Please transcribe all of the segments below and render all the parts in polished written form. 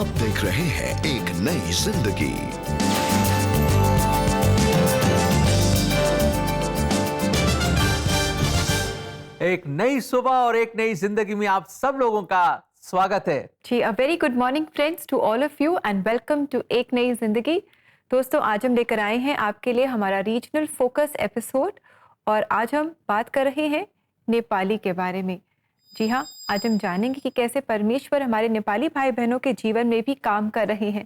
आप देख रहे हैं एक नई जिंदगी। एक नई सुबह और एक नई जिंदगी में आप सब लोगों का स्वागत है जी। A very good morning friends to all of you and welcome to एक नई जिंदगी। दोस्तों, आज हम लेकर आए हैं आपके लिए हमारा रीजनल फोकस एपिसोड और आज हम बात कर रहे हैं नेपाली के बारे में। जी हाँ, आज हम जानेंगे कि कैसे परमेश्वर हमारे नेपाली भाई बहनों के जीवन में भी काम कर रहे हैं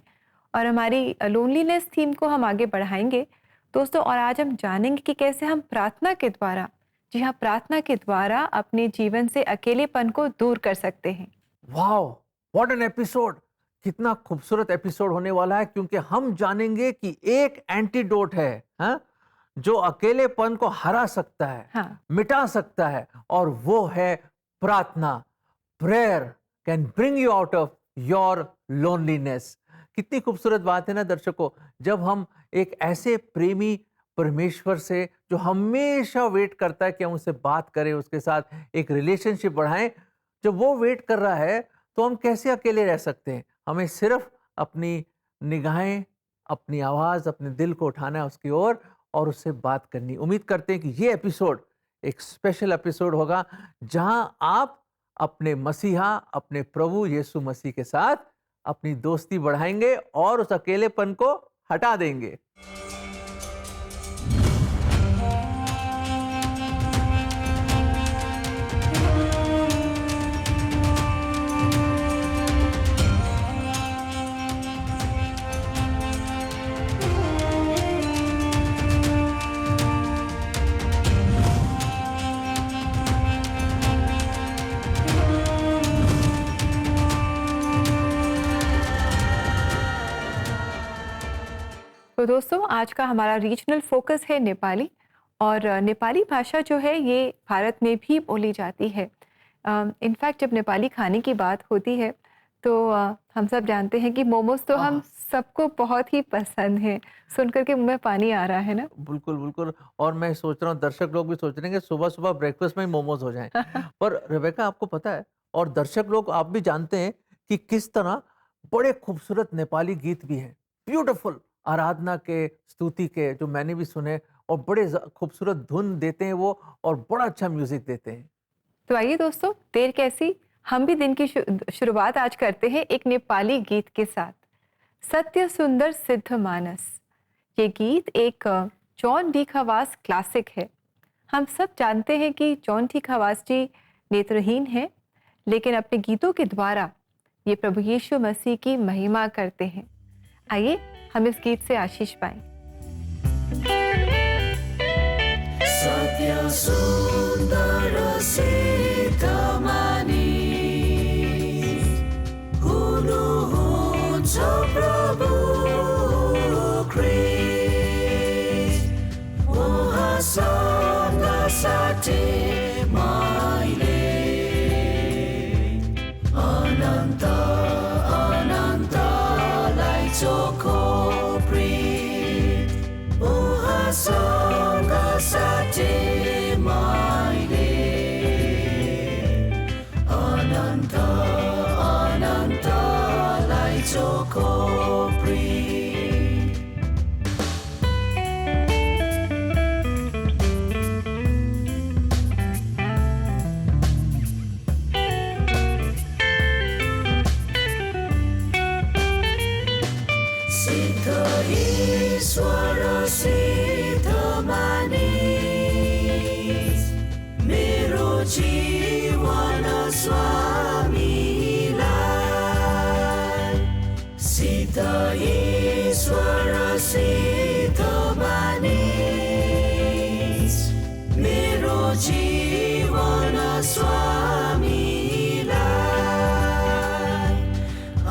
और हमारी लोनलीनेस थीम को हम आगे बढ़ाएंगे दोस्तों। और आज हम जानेंगे कि कैसे हम प्रार्थना के द्वारा, जी हाँ, प्रार्थना के द्वारा अपने जीवन से अकेलेपन को दूर कर सकते हैं। Wow, what an episode! कितना खूबसूरत एपिसोड होने वाला है, क्योंकि हम जानेंगे कि एक एंटीडोट है, हाँ? जो अकेलेपन को हरा सकता है, हाँ। मिटा सकता है, और वो है प्रार्थना। Prayer can bring you out of your loneliness. कितनी खूबसूरत बात है ना दर्शकों, जब हम एक ऐसे प्रेमी परमेश्वर से, जो हमेशा वेट करता है कि हम उससे बात करें, उसके साथ एक रिलेशनशिप बढ़ाएं, जब वो वेट कर रहा है तो हम कैसे अकेले रह सकते हैं। हमें सिर्फ अपनी निगाहें, अपनी आवाज़, अपने दिल को उठाना है उसकी ओर और उससे बात करनी। उम्मीद करते हैं कि ये एपिसोड एक स्पेशल एपिसोड होगा, जहां आप अपने मसीहा, अपने प्रभु यीशु मसीह के साथ अपनी दोस्ती बढ़ाएंगे और उस अकेलेपन को हटा देंगे। तो दोस्तों, आज का हमारा रीजनल फोकस है नेपाली। और नेपाली भाषा जो है ये भारत में भी बोली जाती है। इनफैक्ट जब नेपाली खाने की बात होती है तो हम सब जानते हैं कि मोमोज तो हम सबको बहुत ही पसंद है। सुनकर के मुंह में पानी आ रहा है ना। बिल्कुल बिल्कुल। और मैं सोच रहा हूँ दर्शक लोग भी सोच रहे हैं कि सुबह सुबह ब्रेकफास्ट में ही मोमोज हो जाएं। पर रेबेका, आपको पता है, और दर्शक लोग आप भी जानते हैं कि किस तरह बड़े खूबसूरत नेपाली गीत भी हैं, ब्यूटीफुल आराधना के, स्तुति के, जो मैंने भी सुने, और बड़े खूबसूरत धुन देते हैं वो, और बड़ा अच्छा म्यूजिक देते हैं। तो आइए दोस्तों, देर कैसी, हम भी दिन की शुरुआत आज करते हैं एक नेपाली गीत के साथ। सत्य सुंदर सिद्ध मानस। ये गीत एक जॉन डी खवास क्लासिक है। हम सब जानते हैं कि जॉन डी खवास जी नेत्रहीन हैं, लेकिन अपने गीतों के द्वारा ये प्रभु यीशु मसीह की महिमा करते हैं। आइए हम इस गीत से आशीष पाएं। सत्य सुंदर सिद्ध मानिस, हुनुहुन्छ प्रभु ख्रीष्ट, उहाँसँग साथै मैले अनन्त अनन्तलाई चोखो प्रेम, उहाँसँग साथै मैले अनन्त अनन्तलाई चोखो प्रेम। सिद्ध ईश्वर सिद्ध मानिस, मेरो जीवन स्वामीलाई। सिद्ध ईश्वर सिद्ध मानिस, मेरो जीवन स्वामीलाई।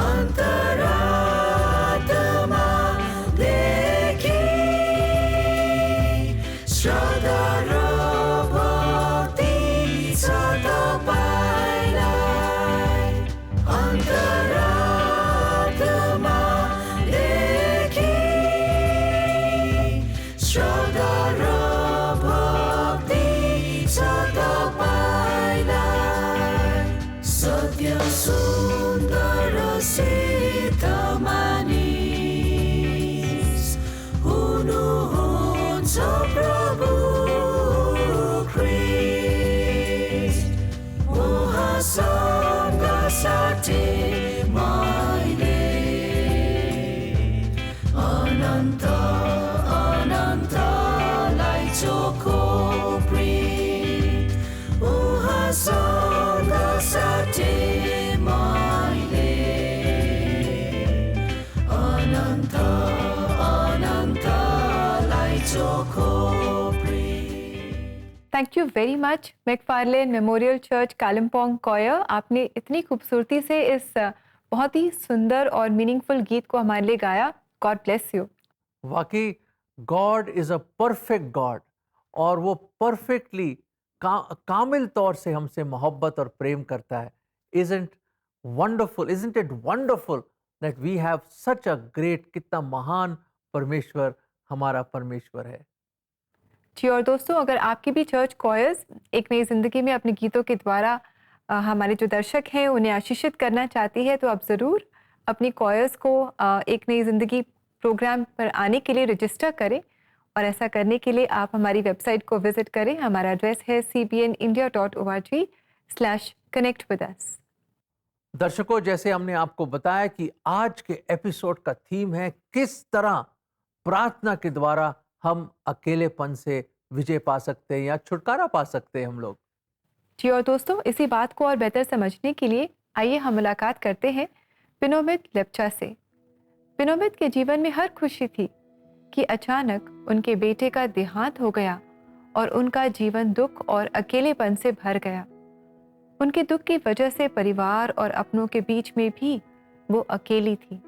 अन्तरात्मा श्रद्धा र भक्ति छ तपाईलाई। अन्तरात्मा देखि thank you very much मैकफार्लेन memorial church Kalimpong coir. आपने इतनी खूबसूरती से इस बहुत ही सुंदर और मीनिंगफुल गीत को हमारे लिए गाया। God bless you. वाकई God is a perfect God, और वो परफेक्टली कामिल तौर से हमसे मोहब्बत और प्रेम करता है। Isn't it wonderful that we have such a great, कितना महान परमेश्वर हमारा परमेश्वर है। जी, और दोस्तों अगर आपकी भी चर्च कॉयर्स एक नई ज़िंदगी में अपने गीतों के द्वारा हमारे जो दर्शक हैं उन्हें आशीषित करना चाहती है, तो आप ज़रूर अपनी कॉयर्स को एक नई ज़िंदगी प्रोग्राम पर आने के लिए रजिस्टर करें। और ऐसा करने के लिए आप हमारी वेबसाइट को विजिट करें। हमारा एड्रेस है cbnindia.org/connect-with-us। दर्शकों, जैसे हमने आपको बताया कि आज के एपिसोड का थीम है किस तरह प्रार्थना के द्वारा हम अकेलेपन से विजय पा सकते हैं या छुटकारा पा सकते हैं हम लोग। जी, और दोस्तों इसी बात को और बेहतर समझने के लिए आइए हम मुलाकात करते हैं पिनोमित लेप्चा से। पिनोमित के जीवन में हर खुशी थी कि अचानक उनके बेटे का देहांत हो गया और उनका जीवन दुख और अकेलेपन से भर गया। उनके दुख की वजह से परिवार और अपनों के बीच में भी वो अकेली थी।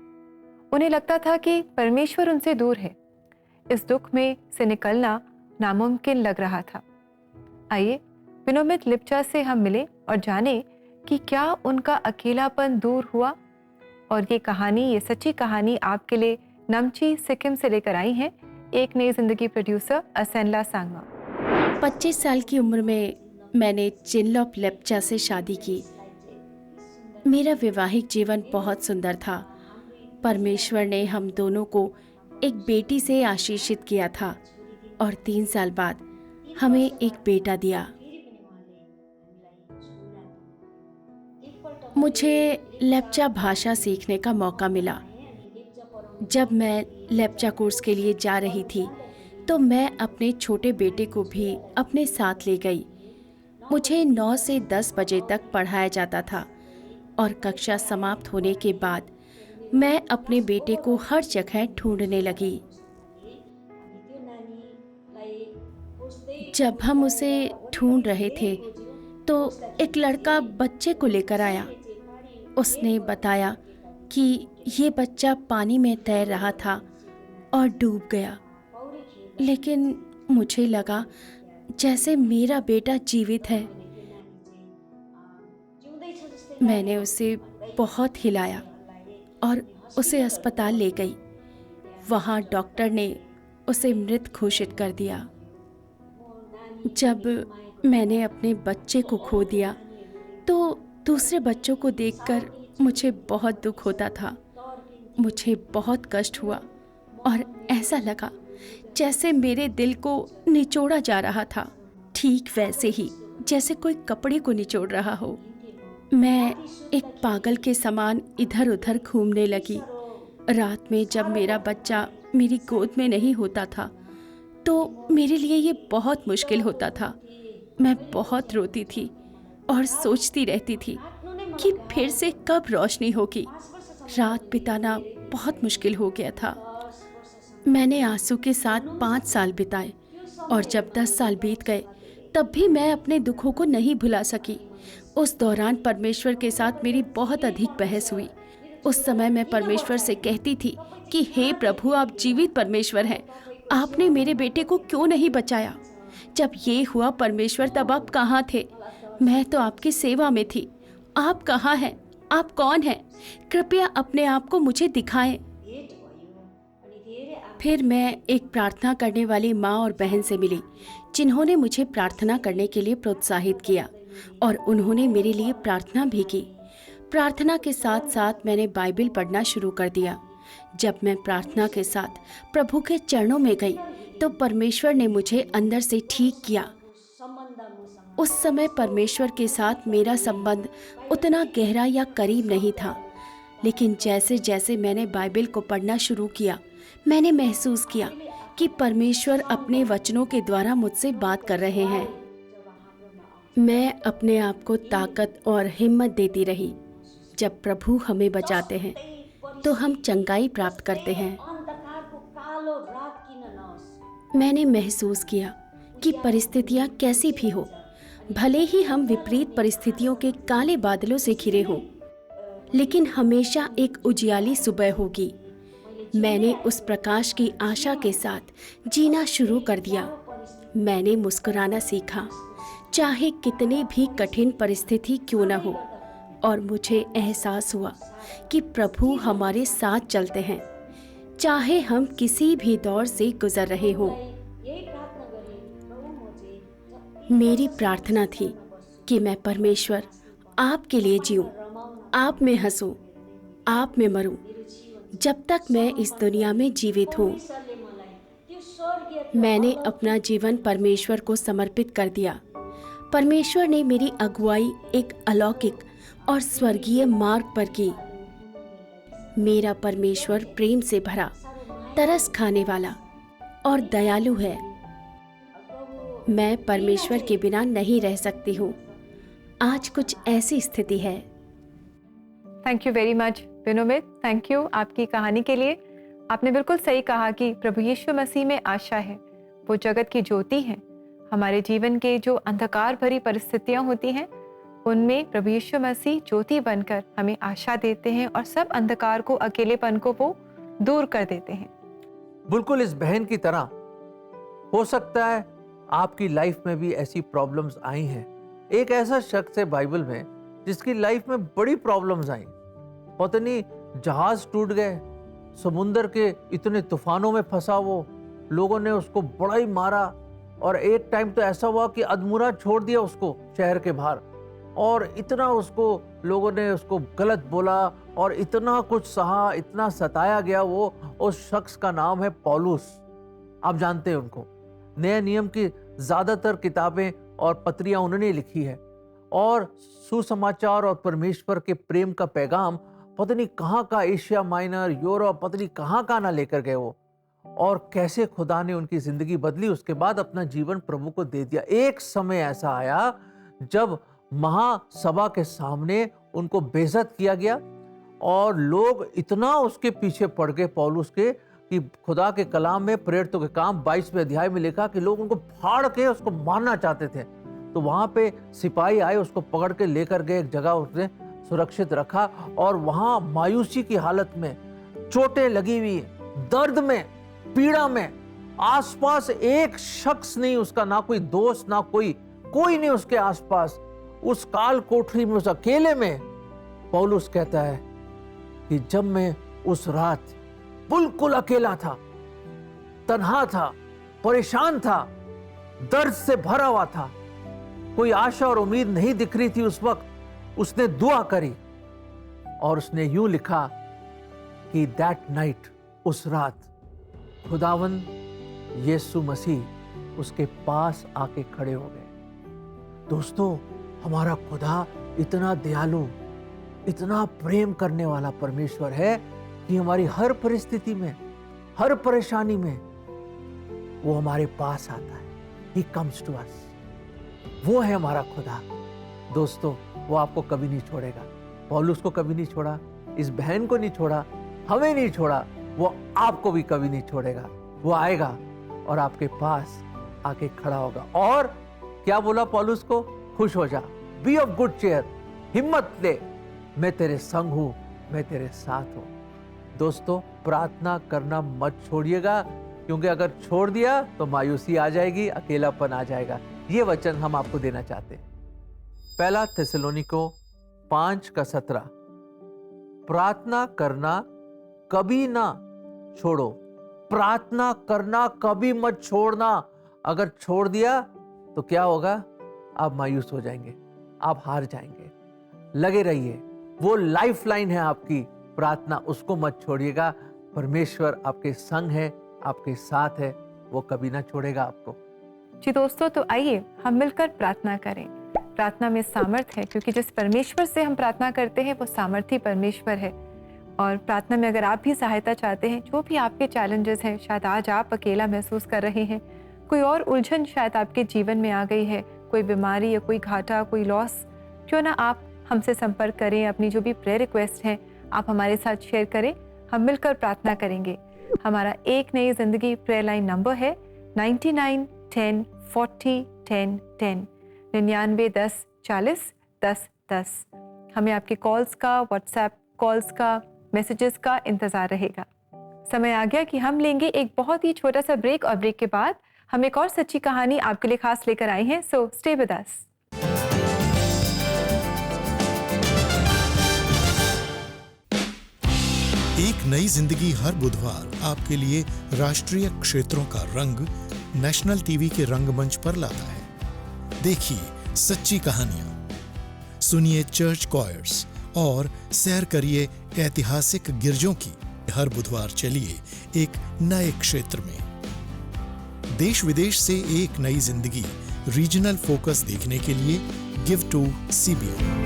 उन्हें लगता था कि परमेश्वर उनसे दूर है। इस दुख में से निकलना नामुमकिन लग रहा था। आइए पिनोमित लिप्चा से हम मिले और जाने कि क्या उनका अकेलापन दूर हुआ। और ये सच्ची कहानी आपके लिए नमची सिक्किम से लेकर आई हैं एक नई जिंदगी प्रोड्यूसर असेनला सांगमा। 25 साल की उम्र में मैंने चिनलॉप लेप्चा से शादी की। मेरा वैवाहिक जीवन बहुत सुंदर था। परमेश्वर ने हम दोनों को एक बेटी से आशीषित किया था और 3 साल बाद हमें एक बेटा दिया। मुझे लेप्चा भाषा सीखने का मौका मिला। जब मैं लेप्चा कोर्स के लिए जा रही थी तो मैं अपने छोटे बेटे को भी अपने साथ ले गई। मुझे 9 से 10 बजे तक पढ़ाया जाता था और कक्षा समाप्त होने के बाद मैं अपने बेटे को हर जगह ढूंढने लगी। जब हम उसे ढूंढ रहे थे तो एक लड़का बच्चे को लेकर आया। उसने बताया कि ये बच्चा पानी में तैर रहा था और डूब गया, लेकिन मुझे लगा जैसे मेरा बेटा जीवित है। मैंने उसे बहुत हिलाया और उसे अस्पताल ले गई। वहाँ डॉक्टर ने उसे मृत घोषित कर दिया। जब मैंने अपने बच्चे को खो दिया तो दूसरे बच्चों को देखकर मुझे बहुत दुख होता था। मुझे बहुत कष्ट हुआ और ऐसा लगा जैसे मेरे दिल को निचोड़ा जा रहा था, ठीक वैसे ही जैसे कोई कपड़े को निचोड़ रहा हो। मैं एक पागल के समान इधर उधर घूमने लगी। रात में जब मेरा बच्चा मेरी गोद में नहीं होता था तो मेरे लिए ये बहुत मुश्किल होता था। मैं बहुत रोती थी और सोचती रहती थी कि फिर से कब रोशनी होगी। रात बिताना बहुत मुश्किल हो गया था। मैंने आंसू के साथ 5 साल बिताए और जब 10 साल बीत गए तब भी मैं अपने दुखों को नहीं भुला सकी। उस दौरान परमेश्वर के साथ मेरी बहुत अधिक बहस हुई। उस समय मैं परमेश्वर से कहती थी कि हे प्रभु, आप जीवित परमेश्वर हैं, आपने मेरे बेटे को क्यों नहीं बचाया? जब ये हुआ परमेश्वर, तब आप कहाँ थे? मैं तो आपकी सेवा में थी। आप कहाँ हैं? आप कौन हैं? कृपया अपने आप को मुझे दिखाएं। फिर मैं एक प्रार्थना करने वाली माँ और बहन से मिली जिन्होंने मुझे प्रार्थना करने के लिए प्रोत्साहित किया और उन्होंने मेरे लिए प्रार्थना भी की। प्रार्थना के साथ साथ मैंने बाइबल पढ़ना शुरू कर दिया। जब मैं प्रार्थना के साथ प्रभु के चरणों में गई तो परमेश्वर ने मुझे अंदर से ठीक किया। उस समय परमेश्वर के साथ मेरा संबंध उतना गहरा या करीब नहीं था, लेकिन जैसे जैसे मैंने बाइबल को पढ़ना शुरू किया, मैंने महसूस किया कि परमेश्वर अपने वचनों के द्वारा मुझसे बात कर रहे हैं। मैं अपने आप को ताकत और हिम्मत देती रही। जब प्रभु हमें बचाते हैं तो हम चंगाई प्राप्त करते हैं। मैंने महसूस किया कि परिस्थितियां कैसी भी हो, भले ही हम विपरीत परिस्थितियों के काले बादलों से घिरे हों, लेकिन हमेशा एक उजियाली सुबह होगी। मैंने उस प्रकाश की आशा के साथ जीना शुरू कर दिया। मैंने मुस्कुराना सीखा, चाहे कितनी भी कठिन परिस्थिति क्यों न हो, और मुझे एहसास हुआ कि प्रभु हमारे साथ चलते हैं, चाहे हम किसी भी दौर से गुजर रहे हों। मेरी प्रार्थना थी कि मैं परमेश्वर आपके लिए जीऊं, आप में हंसूं, आप में मरूं, जब तक मैं इस दुनिया में जीवित हूँ। मैंने अपना जीवन परमेश्वर को समर्पित कर दिया। परमेश्वर ने मेरी अगुवाई एक अलौकिक और स्वर्गीय मार्ग पर की। मेरा परमेश्वर प्रेम से भरा, तरस खाने वाला और दयालु है। मैं परमेश्वर के बिना नहीं रह सकती हूँ। आज कुछ ऐसी स्थिति है। थैंक यू वेरी मच विनोमित, थैंक यू आपकी कहानी के लिए। आपने बिल्कुल सही कहा कि प्रभु यीशु मसीह में आशा है, वो जगत की ज्योति है। हमारे जीवन के जो अंधकार भरी परिस्थितियां होती हैं, उनमें प्रभु यीशु मसीह ज्योति बनकर हमें आशा देते हैं और सब अंधकार को, अकेलेपन को वो दूर कर देते हैं। बिल्कुल इस बहन की तरह हो सकता है आपकी लाइफ में भी ऐसी प्रॉब्लम्स आई हैं। एक ऐसा शख्स है बाइबल में जिसकी लाइफ में बड़ी प्रॉब्लम्स आई। पता नहीं जहाज टूट गए, समुंदर के इतने तूफानों में फंसा वो, लोगों ने उसको बड़ा ही मारा, और एक टाइम तो ऐसा हुआ कि अधमरा छोड़ दिया उसको शहर के बाहर, और इतना उसको लोगों ने उसको गलत बोला और इतना कुछ सहा, इतना सताया गया वो। उस शख्स का नाम है पौलुस। आप जानते हैं उनको। नए नियम की ज्यादातर किताबें और पत्रियां उन्होंने लिखी है, और सुसमाचार और परमेश्वर के प्रेम का पैगाम पता नहीं कहाँ का, एशिया माइनर, यूरोप, पता नहीं कहाँ ना लेकर गए वो, और कैसे खुदा ने उनकी जिंदगी बदली। उसके बाद अपना जीवन प्रभु को दे दिया। एक समय ऐसा आया जब महासभा के सामने उनको बेइज्जत किया गया, और लोग इतना उसके पीछे पड़ गए पौलुस के कि खुदा के कलाम में, प्रेरितों के काम 22वें अध्याय में लिखा कि लोग उनको फाड़ के उसको मारना चाहते थे। तो वहां पे सिपाही आए, उसको पकड़ के लेकर गए, एक जगह उसने सुरक्षित रखा, और वहां मायूसी की हालत में, चोटें लगी हुई, दर्द में, पीड़ा में, आसपास एक शख्स नहीं उसका, ना कोई दोस्त, ना कोई नहीं उसके आसपास। उस काल कोठरी में, उस अकेले में पौलुस कहता है कि जब मैं उस रात बिल्कुल अकेला था, तन्हा था, परेशान था, दर्द से भरा हुआ था, कोई आशा और उम्मीद नहीं दिख रही थी उस वक्त, उसने दुआ करी और उसने यूं लिखा कि दैट नाइट, उस रात, खुदावन यीशु मसीह उसके पास आके खड़े हो गए। दोस्तों, हमारा खुदा इतना दयालु, इतना प्रेम करने वाला परमेश्वर है कि हमारी हर परिस्थिति में, हर परेशानी में वो हमारे पास आता है। He comes to us। वो है हमारा खुदा। दोस्तों, वो आपको कभी नहीं छोड़ेगा। पौलुस को कभी नहीं छोड़ा, इस बहन को नहीं छोड़ा, हमें नहीं छोड़ा, वो आपको भी कभी नहीं छोड़ेगा। वो आएगा और आपके पास आके खड़ा होगा। और क्या बोला पौलुस को? खुश हो जा, बी ऑफ गुड चेयर, हिम्मत ले, मैं तेरे संग हूं, मैं तेरे साथ हूं। दोस्तों, प्रार्थना करना मत छोड़िएगा, क्योंकि अगर छोड़ दिया तो मायूसी आ जाएगी, अकेलापन आ जाएगा। ये वचन हम आपको देना चाहते हैं। पहला थिस्सलुनीको 5:17, प्रार्थना करना कभी ना छोड़ो। प्रार्थना करना कभी मत छोड़ना। अगर छोड़ दिया तो क्या होगा? आप मायूस हो जाएंगे, आप हार जाएंगे। लगे रहिए, वो लाइफ लाइन है आपकी प्रार्थना, उसको मत छोड़िएगा। परमेश्वर आपके संग है, आपके साथ है, वो कभी ना छोड़ेगा आपको। जी दोस्तों, तो आइए हम मिलकर प्रार्थना करें। प्रार्थना में सामर्थ्य है, क्योंकि जिस परमेश्वर से हम प्रार्थना करते हैं वो सामर्थी परमेश्वर है। और प्रार्थना में अगर आप भी सहायता चाहते हैं, जो भी आपके चैलेंजेस हैं, शायद आज आप अकेला महसूस कर रहे हैं, कोई और उलझन शायद आपके जीवन में आ गई है, कोई बीमारी या कोई घाटा, कोई लॉस, क्यों ना आप हमसे संपर्क करें। अपनी जो भी प्रेयर रिक्वेस्ट हैं आप हमारे साथ शेयर करें, हम मिलकर प्रार्थना करेंगे। हमारा एक नई जिंदगी प्रेयर लाइन नंबर है 99 10 40 10 10, 99 10 40 10 10। हमें आपके कॉल्स का, व्हाट्सएप कॉल्स का, मैसेजेस का इंतज़ार रहेगा। समय आ गया कि हम लेंगे एक बहुत ही छोटा सा ब्रेक, और ब्रेक के बाद हम एक और सच्ची कहानी आपके लिए खास लेकर आए हैं। So stay with us. एक नई जिंदगी हर बुधवार आपके लिए राष्ट्रीय क्षेत्रों का रंग नेशनल टीवी के रंगमंच पर लाता है। देखिए सच्ची कहानियां, सुनिए चर्च कॉयर्स और सैर करिए ऐतिहासिक गिरजों की। हर बुधवार चलिए एक नए क्षेत्र में। देश विदेश से एक नई जिंदगी रीजनल फोकस देखने के लिए गिव टू CBN।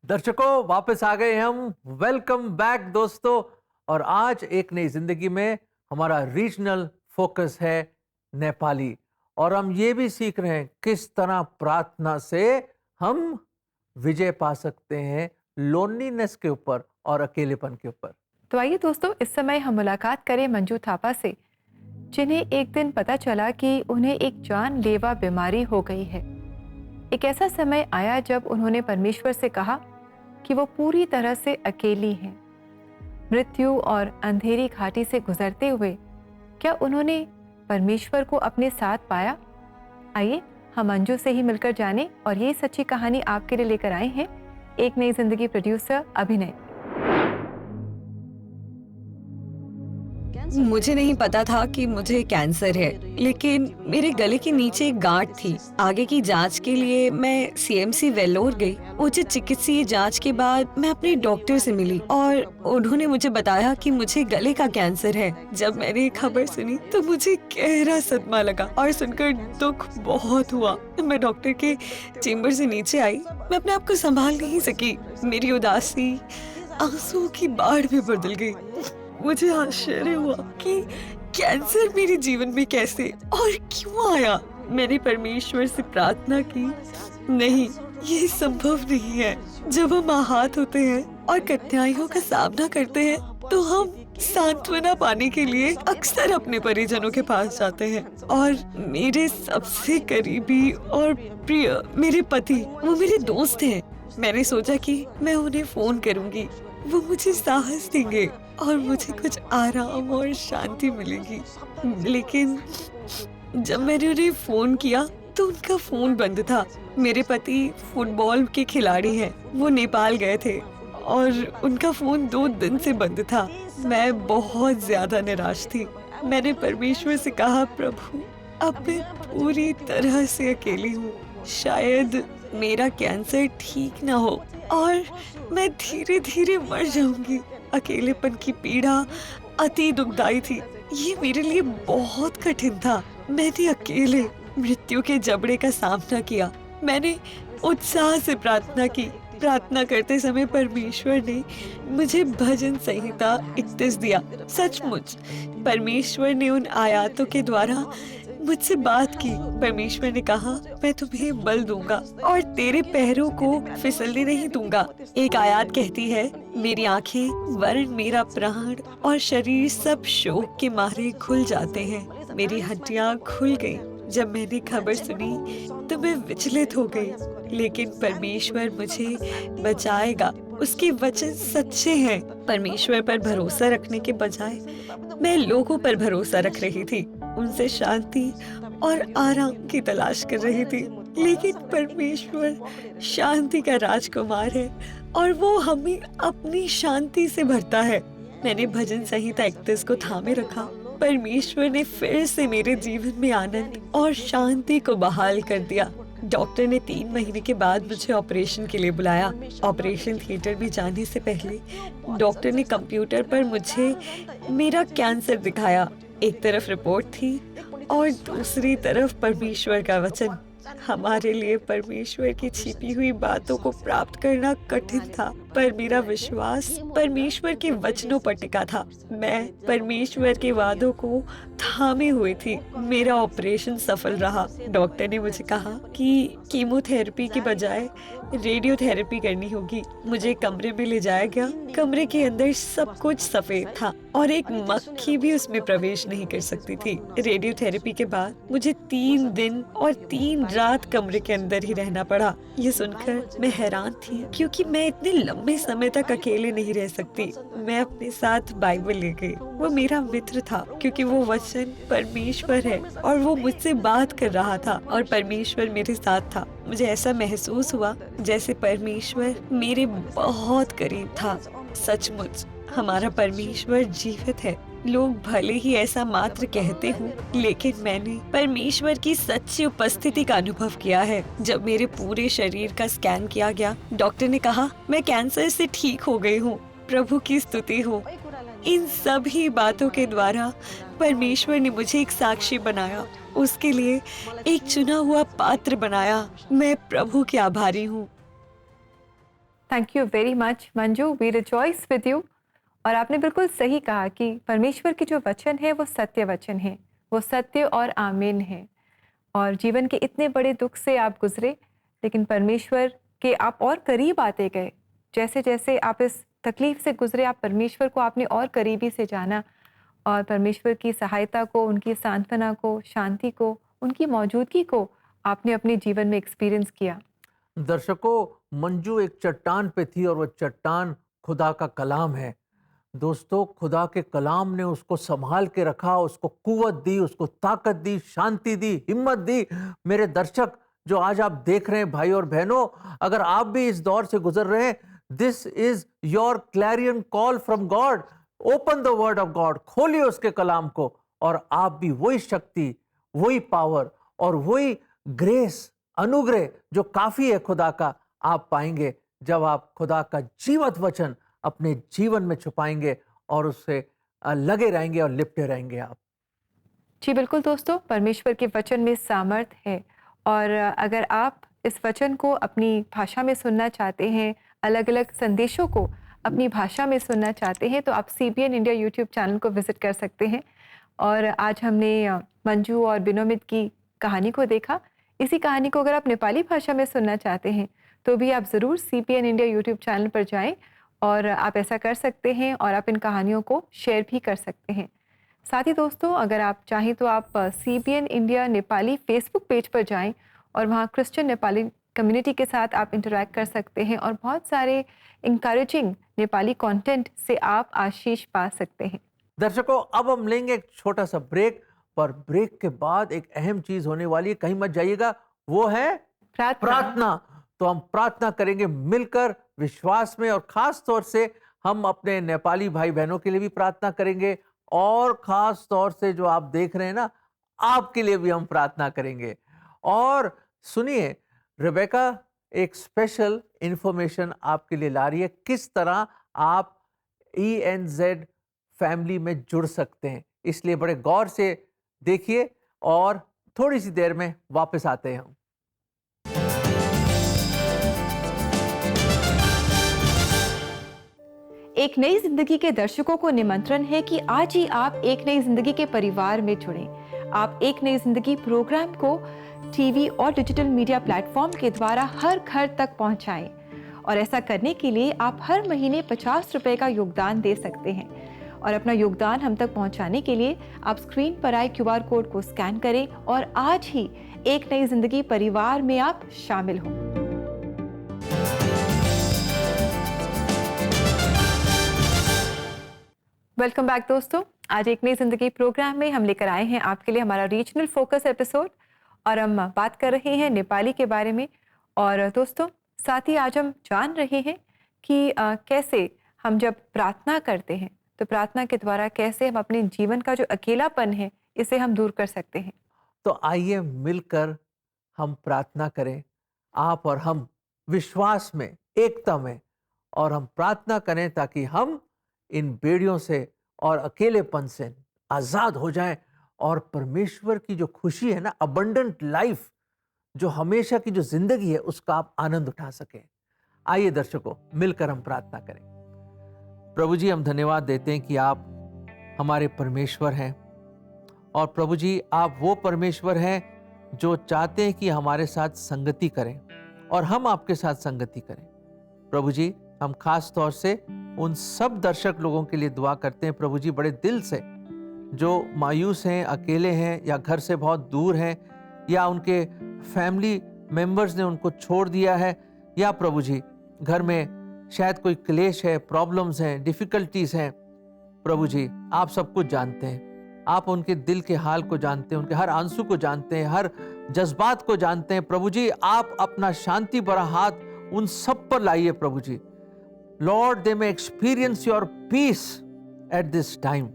दर्शकों, वापस आ गए हम। वेलकम बैक दोस्तों। और आज एक नई जिंदगी में हमारा रीजनल फोकस है नेपाली, और हम ये भी सीख रहे हैं किस तरह प्रार्थना से हम विजय पा सकते हैं लोनलीनेस के ऊपर और अकेलेपन के ऊपर। तो आइए दोस्तों, इस समय हम मुलाकात करें मंजू थापा से, जिन्हें एक दिन पता चला कि उन्हें एक जानलेवा बीमारी हो गई है। एक ऐसा समय आया जब उन्होंने परमेश्वर से कहा कि वो पूरी तरह से अकेली हैं। मृत्यु और अंधेरी घाटी से गुजरते हुए क्या उन्होंने परमेश्वर को अपने साथ पाया? आइए हम मंजू से ही मिलकर जाने, और ये सच्ची कहानी आपके लिए लेकर आए हैं एक नई जिंदगी प्रोड्यूसर अभिनय। मुझे नहीं पता था कि मुझे कैंसर है, लेकिन मेरे गले के नीचे एक गांठ थी। आगे की जांच के लिए मैं CMC वेल्लोर गई। उचित चिकित्सीय जांच के बाद मैं अपने डॉक्टर से मिली और उन्होंने मुझे बताया कि मुझे गले का कैंसर है। जब मैंने ये खबर सुनी तो मुझे गहरा सदमा लगा और सुनकर दुख बहुत हुआ। मैं डॉक्टर के चेम्बर से नीचे आई। मैं अपने आप को संभाल नहीं सकी। मेरी उदासी आंसुओं की बाढ़ में बदल गई। मुझे आश्चर्य हुआ कि कैंसर मेरे जीवन में कैसे और क्यों आया। मैंने परमेश्वर से प्रार्थना की, नहीं, ये संभव नहीं है। जब हम आहत होते हैं और कठिनाइयों का सामना करते हैं तो हम सांत्वना पाने के लिए अक्सर अपने परिजनों के पास जाते हैं, और मेरे सबसे करीबी और प्रिय मेरे पति, वो मेरे दोस्त हैं। मैंने सोचा कि मैं उन्हें फोन करूंगी, वो मुझे साहस देंगे और मुझे कुछ आराम और शांति मिलेगी। लेकिन जब मैंने उन्हें फोन किया तो उनका फोन बंद था। मेरे पति फुटबॉल के खिलाड़ी हैं, वो नेपाल गए थे और उनका फोन 2 दिन से बंद था। मैं बहुत ज्यादा निराश थी। मैंने परमेश्वर से कहा, प्रभु, अब मैं पूरी तरह से अकेली हूँ। शायद मेरा कैंसर ठीक ना हो और मैं धीरे धीरे मर जाऊंगी। अकेलेपन की पीड़ा अति दुखदाई थी। ये मेरे लिए बहुत कठिन था। मैंने अकेले मृत्यु के जबड़े का सामना किया। मैंने उत्साह से प्रार्थना की। प्रार्थना करते समय परमेश्वर ने मुझे भजन संहिता 31 दिया। सचमुच परमेश्वर ने उन आयातों के द्वारा मुझसे बात की। परमेश्वर ने कहा, मैं तुम्हें बल दूंगा और तेरे पैरों को फिसलने नहीं दूंगा। एक आयत कहती है, मेरी आंखें वरन मेरा प्राण और शरीर सब शोक के मारे खुल जाते हैं। मेरी हड्डियां खुल गईं। जब मैंने खबर सुनी तो मैं विचलित हो गई, लेकिन परमेश्वर मुझे बचाएगा। उसके वचन सच्चे हैं। परमेश्वर पर भरोसा रखने के बजाय मैं लोगों पर भरोसा रख रही थी। उनसे शांति और आराम की तलाश कर रही थी, लेकिन परमेश्वर शांति का राजकुमार है और वो हमें अपनी शांति से भरता है। मैंने भजन संहिता 31 को थामे रखा। परमेश्वर ने फिर से मेरे जीवन में आनंद और शांति को बहाल कर दिया। डॉक्टर ने 3 महीने के बाद मुझे ऑपरेशन के लिए बुलाया। ऑपरेशन थिएटर में जाने से पहले डॉक्टर ने कंप्यूटर पर मुझे मेरा कैंसर दिखाया। एक तरफ रिपोर्ट थी और दूसरी तरफ परमेश्वर का वचन। हमारे लिए परमेश्वर की छिपी हुई बातों को प्राप्त करना कठिन था, पर मेरा विश्वास परमेश्वर के वचनों पर टिका था। मैं परमेश्वर के वादों को थामे हुए थी। मेरा ऑपरेशन सफल रहा। डॉक्टर ने मुझे कहा कि कीमोथेरेपी के बजाय रेडियोथेरेपी करनी होगी। मुझे कमरे में ले जाया गया। कमरे के अंदर सब कुछ सफेद था और एक मक्खी भी उसमें प्रवेश नहीं कर सकती थी। रेडियोथेरेपी के बाद मुझे 3 दिन और 3 रात कमरे के अंदर ही रहना पड़ा। ये सुनकर मैं हैरान थी, क्योंकि मैं इतने लंबे समय तक अकेले नहीं रह सकती। मैं अपने साथ बाइबल ले गई। वो मेरा मित्र था, क्योंकि वो वचन परमेश्वर है और वो मुझसे बात कर रहा था और परमेश्वर मेरे साथ था। मुझे ऐसा महसूस हुआ जैसे परमेश्वर मेरे बहुत करीब था। सचमुच हमारा परमेश्वर जीवित है। लोग भले ही ऐसा मात्र कहते हों, लेकिन मैंने परमेश्वर की सच्ची उपस्थिति का अनुभव किया है। जब मेरे पूरे शरीर का स्कैन किया गया, डॉक्टर ने कहा मैं कैंसर से ठीक हो गई हूँ। प्रभु की स्तुति हो। इन सभी बातों के द्वारा परमेश्वर ने मुझे एक साक्षी बनाया, उसके लिए एक चुना हुआ पात्र बनाया। मैं प्रभु की आभारी हूँ। Thank you very much Manju, we rejoice with you. और आपने बिल्कुल सही कहा कि परमेश्वर की जो वचन है वो सत्य वचन है, वो सत्य और आमीन है। और जीवन के इतने बड़े दुख से आप गुजरे, लेकिन परमेश्वर के आप और करीब आते गए। जैसे जैसे आप इस तकलीफ से गुजरे, आप परमेश्वर को आपने और करीबी से जाना और परमेश्वर की सहायता को, उनकी सांत्वना को, शांति को, उनकी मौजूदगी को आपने अपने जीवन में एक्सपीरियंस किया। दर्शकों, मंजू एक चट्टान पे थी और वो चट्टान खुदा का कलाम है। दोस्तों, खुदा के कलाम ने उसको संभाल के रखा, उसको कुव्वत दी, उसको ताकत दी, शांति दी, हिम्मत दी। मेरे दर्शक जो आज आप देख रहे हैं, भाई और बहनों, अगर आप भी इस दौर से गुजर रहे हैं, this is your Clarion call from God. Open the word of God, खोलिए उसके कलाम को और आप भी वही शक्ति, वही पावर और वही ग्रेस, अनुग्रह जो काफी है खुदा का, आप पाएंगे जब आप खुदा का जीवंत वचन अपने जीवन में छुपाएंगे और उससे लगे रहेंगे और लिपटे रहेंगे आप। जी बिल्कुल दोस्तों, परमेश्वर के वचन में सामर्थ है। और अगर आप इस वचन को अपनी भाषा में सुनना चाहते हैं, अलग अलग संदेशों को अपनी भाषा में सुनना चाहते हैं, तो आप CBN इंडिया यूट्यूब चैनल को विजिट कर सकते हैं। और आज हमने मंजू और बिनोमित की कहानी को देखा। इसी कहानी को अगर आप नेपाली भाषा में सुनना चाहते हैं, तो भी आप ज़रूर CBN इंडिया यूट्यूब चैनल पर जाएं और आप ऐसा कर सकते हैं और आप इन कहानियों को शेयर भी कर सकते हैं। साथ ही दोस्तों, अगर आप चाहें तो आप CBN India Nepali Facebook page पर जाएं और वहाँ क्रिश्चियन नेपाली कम्युनिटी के साथ आप इंटरैक्ट कर सकते हैं और बहुत सारे इंकरेजिंग नेपाली कंटेंट से आप आशीष पा सकते हैं। दर्शकों, अब हम लेंगे एक छोटा सा ब्रेक, पर ब्रेक के बाद एक अहम चीज होने वाली है, कहीं मत जाइएगा, वो है प्रार्थना। तो हम प्रार्थना करेंगे मिलकर विश्वास में, और खास तौर से हम अपने नेपाली भाई बहनों के लिए भी प्रार्थना करेंगे और खास तौर से जो आप देख रहे हैं ना, आपके लिए भी हम प्रार्थना करेंगे। और सुनिए, रेबेका एक स्पेशल इंफॉर्मेशन आपके लिए ला रही है, किस तरह आप ENZ फैमिली में जुड़ सकते हैं। इसलिए बड़े गौर से देखिए और थोड़ी सी देर में वापस आते हैं हम। एक नई जिंदगी के दर्शकों को निमंत्रण है कि आज ही आप एक नई जिंदगी के परिवार में जुड़ें। आप एक नई जिंदगी प्रोग्राम को टीवी और डिजिटल मीडिया प्लेटफॉर्म के द्वारा हर घर तक पहुंचाएं। और ऐसा करने के लिए आप हर महीने 50 रुपए का योगदान दे सकते हैं। और अपना योगदान हम तक पहुंचाने के लिए आप स्क्रीन पर आए QR कोड को स्कैन करें और आज ही एक नई जिंदगी परिवार में आप शामिल हों। वेलकम बैक दोस्तों, आज एक नई जिंदगी प्रोग्राम में हम लेकर आए हैं आपके लिए हमारा रीजनल फोकस एपिसोड और हम बात कर रहे हैं नेपाली के बारे में। और दोस्तों, साथ ही आज हम जान रहे हैं कि कैसे हम जब प्रार्थना करते हैं तो प्रार्थना के द्वारा कैसे हम अपने जीवन का जो अकेलापन है इसे हम दूर कर सकते हैं। तो आइए मिलकर हम प्रार्थना करें, आप और हम विश्वास में, एकता में, और हम प्रार्थना करें ताकि हम इन बेड़ियों से और अकेलेपन से आज़ाद हो जाएं और परमेश्वर की जो खुशी है ना, अबंडेंट लाइफ, जो हमेशा की जो जिंदगी है, उसका आप आनंद उठा सकें। आइए दर्शकों, मिलकर हम प्रार्थना करें। प्रभु जी, हम धन्यवाद देते हैं कि आप हमारे परमेश्वर हैं, और प्रभु जी आप वो परमेश्वर हैं जो चाहते हैं कि हमारे साथ संगति करें और हम आपके साथ संगति करें। प्रभु जी, हम खास तौर से उन सब दर्शक लोगों के लिए दुआ करते हैं प्रभु जी, बड़े दिल से, जो मायूस हैं, अकेले हैं, या घर से बहुत दूर हैं, या उनके फैमिली मेंबर्स ने उनको छोड़ दिया है, या प्रभु जी घर में शायद कोई क्लेश है, प्रॉब्लम्स हैं, डिफिकल्टीज हैं। प्रभु जी आप सब कुछ जानते हैं, आप उनके दिल के हाल को जानते हैं, उनके हर आंसू को जानते हैं, हर जज्बात को जानते हैं। प्रभु जी आप अपना शांति भरा हाथ उन सब पर लाइए प्रभु जी। Lord, they may experience your peace at this time.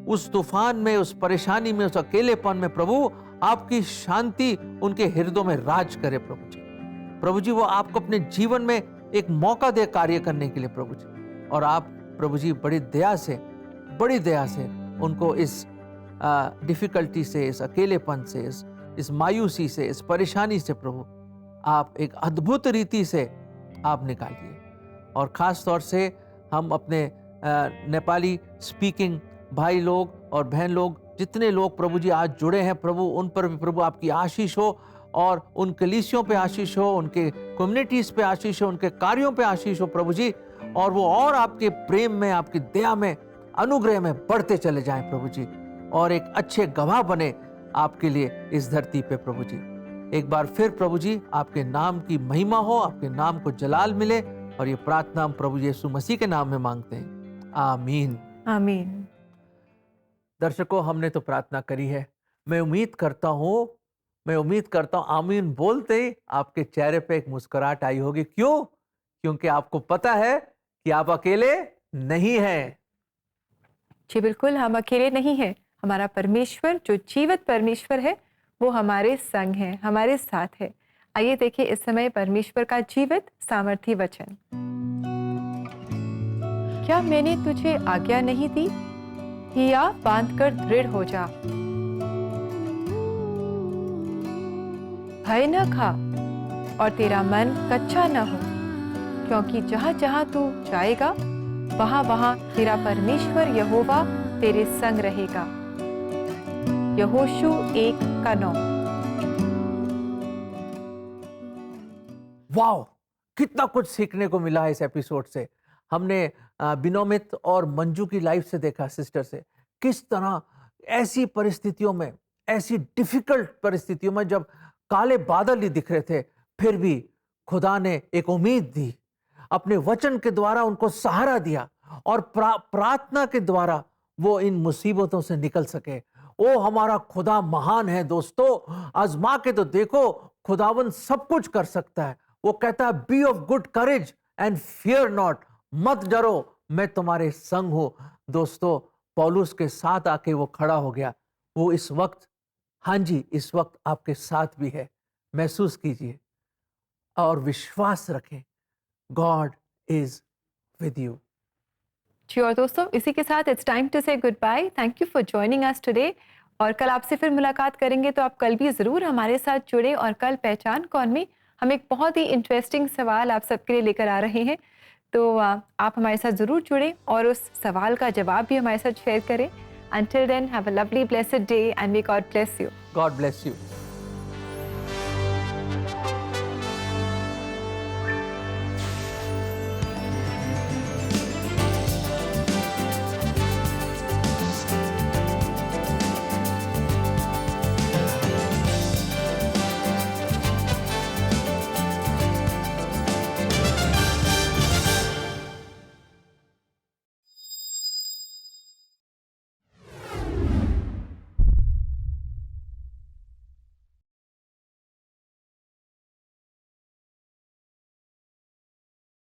उस तूफान में, उस परेशानी में, उस अकेलेपन में प्रभु आपकी शांति उनके हृदयों में राज करे प्रभु जी। प्रभु जी वो आपको अपने जीवन में एक मौका दे कार्य करने के लिए प्रभु जी, और आप प्रभु जी बड़ी दया से उनको इस डिफिकल्टी से, इस अकेलेपन से, इस मायूसी से, इस परेशानी से प्रभु आप एक अद्भुत रीति से आप निकालिए। और ख़ास तौर से हम अपने नेपाली स्पीकिंग भाई लोग और बहन लोग, जितने लोग प्रभु जी आज जुड़े हैं प्रभु, उन पर भी प्रभु आपकी आशीष हो, और उन कलीसियों पे आशीष हो, उनके कम्युनिटीज़ पे आशीष हो, उनके कार्यों पे आशीष हो प्रभु जी, और वो और आपके प्रेम में, आपकी दया में, अनुग्रह में बढ़ते चले जाएं प्रभु जी, और एक अच्छे गवाह बने आपके लिए इस धरती पे प्रभु जी। एक बार फिर प्रभु जी आपके नाम की महिमा हो, आपके नाम को जलाल मिले, और ये प्रार्थना हम प्रभु यीशु मसीह के नाम में मांगते हैं, आमीन आमीन। दर्शकों, हमने तो प्रार्थना करी है। मैं उम्मीद करता हूँ आमीन बोलते ही आपके चेहरे पे एक मुस्कुराहट आई होगी। क्यों? क्योंकि आपको पता है कि आप अकेले नहीं हैं। जी बिल्कुल, हम अकेले नहीं हैं। हमारा परमेश्वर जो जीवित परमेश्वर है वो हमारे संग है, हमारे साथ है। आइए देखिए इस समय परमेश्वर का जीवित सामर्थी वचन। क्या मैंने तुझे आज्ञा नहीं दी? हिया बांधकर दृढ़ हो जा, भय न खा और तेरा मन कच्चा न हो, क्योंकि जहां जहां तू जाएगा वहां वहां तेरा परमेश्वर यहोवा तेरे संग रहेगा। यहोशू 1:9। वाओ, कितना कुछ सीखने को मिला है इस एपिसोड से। हमने बिनोमित और मंजू की लाइफ से देखा, सिस्टर से, किस तरह ऐसी परिस्थितियों में, ऐसी डिफिकल्ट परिस्थितियों में, जब काले बादल ही दिख रहे थे, फिर भी खुदा ने एक उम्मीद दी, अपने वचन के द्वारा उनको सहारा दिया, और प्रार्थना के द्वारा वो इन मुसीबतों से निकल सके। ओ हमारा खुदा महान है दोस्तों, आजमा के तो देखो, खुदावन सब कुछ कर सकता है। वो कहता है be of good courage and fear not, मत डरो, मैं तुम्हारे संग हूं। दोस्तों, पौलुस के साथ आके वो खड़ा हो गया। वो इस वक्त, हाँ जी, इस वक्त आपके साथ भी है। महसूस कीजिए और विश्वास रखें, गॉड इज विद यू। जी और दोस्तों, इसी के साथ it's time to say goodbye. Thank you for joining us today. और कल आपसे फिर मुलाकात करेंगे, तो आप कल भी ज़रूर हमारे साथ जुड़े। और कल पहचान कौन में हम एक बहुत ही इंटरेस्टिंग सवाल आप सबके लिए लेकर आ रहे हैं, तो आप हमारे साथ ज़रूर जुड़ें और उस सवाल का जवाब भी हमारे साथ शेयर करें। Until then, have a lovely blessed day and may God bless you. God bless you.